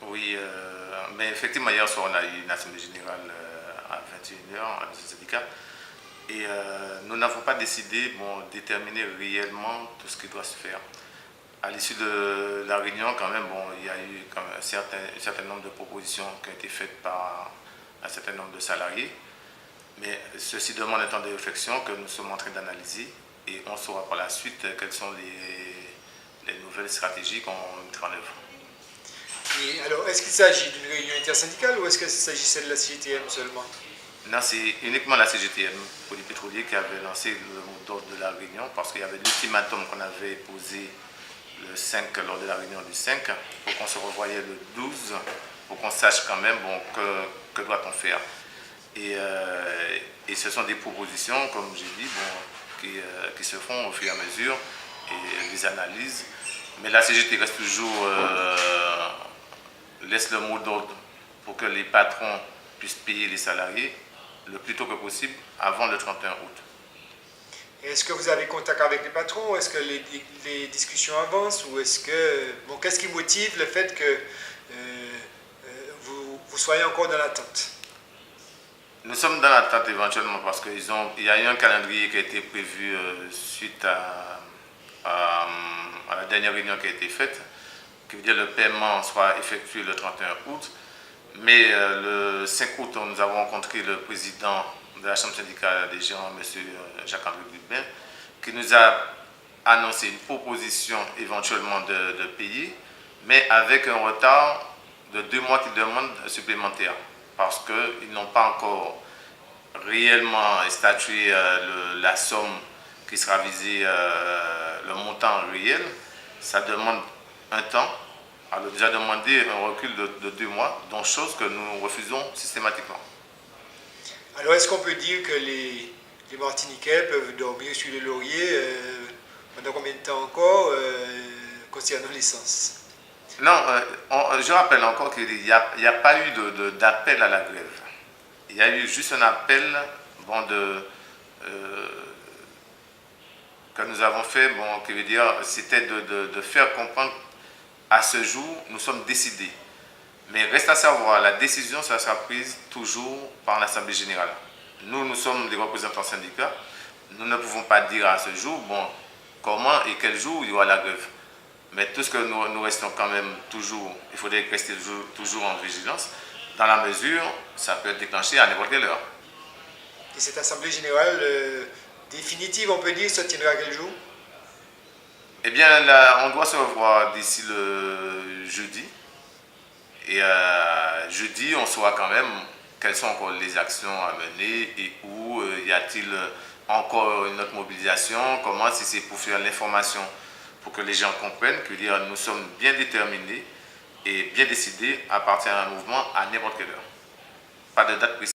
Oui, mais effectivement, hier soir, on a eu une assemblée générale à 21h à ce syndicat. Et nous n'avons pas décidé, déterminer réellement tout ce qui doit se faire. À l'issue de la réunion, quand même, il y a eu quand même un certain nombre de propositions qui ont été faites par un certain nombre de salariés. Mais ceci demande un temps de réflexion que nous sommes en train d'analyser et on saura par la suite quelles sont les nouvelles stratégies qu'on mettra en œuvre. Et alors, est-ce qu'il s'agit d'une réunion intersyndicale ou est-ce qu'il s'agissait de la CGTM seulement? Non, c'est uniquement la CGTM pour les pétroliers qui avait lancé le mot d'ordre de la réunion parce qu'il y avait l'ultimatum qu'on avait posé le 5 lors de la réunion du 5 pour qu'on se revoyait le 12 pour qu'on sache quand même que doit-on faire. Et ce sont des propositions, comme j'ai dit, qui se font au fur et à mesure et des analyses. Mais la CGT reste toujours, laisse le mot d'ordre pour que les patrons puissent payer les salariés le plus tôt que possible avant le 31 août. Est-ce que vous avez contact avec les patrons? Est-ce que les discussions avancent? Ou est-ce que... qu'est-ce qui motive le fait que vous soyez encore dans l'attente? Nous sommes dans l'attente éventuellement parce qu'il y a eu un calendrier qui a été prévu suite à la dernière réunion qui a été faite, qui veut dire que le paiement soit effectué le 31 août. Mais le 5 août, nous avons rencontré le président de la Chambre syndicale des gérants, M. Jacques-André Dubin, qui nous a annoncé une proposition éventuellement de payer, mais avec un retard de 2 mois qu'ils demandent supplémentaires, parce qu'ils n'ont pas encore réellement statué la somme qui sera visée, le montant réel. Ça demande un temps. Alors déjà demandé un recul de 2 mois, donc chose que nous refusons systématiquement. Alors est-ce qu'on peut dire que les Martiniquais peuvent dormir sur les lauriers pendant combien de temps encore concernant l'essence? Non, je rappelle encore qu'il n'y a pas eu d'appel à la grève. Il y a eu juste un appel que nous avons fait, qui veut dire c'était de faire comprendre à ce jour, nous sommes décidés. Mais reste à savoir, la décision, ça sera prise toujours par l'Assemblée générale. Nous sommes des représentants syndicats. Nous ne pouvons pas dire à ce jour, comment et quel jour il y aura la grève. Mais tout ce que nous restons quand même toujours, il faudrait rester toujours en vigilance, dans la mesure, ça peut être déclenché à n'importe quelle heure. Et cette Assemblée générale définitive, on peut dire, se tiendra quel jour? Eh bien, là, on doit se revoir d'ici le jeudi. Et jeudi, on saura quand même quelles sont encore les actions à mener et où y a-t-il encore une autre mobilisation, comment, si c'est pour faire l'information, pour que les gens comprennent que nous sommes bien déterminés et bien décidés à partir d'un mouvement à n'importe quelle heure. Pas de date précise.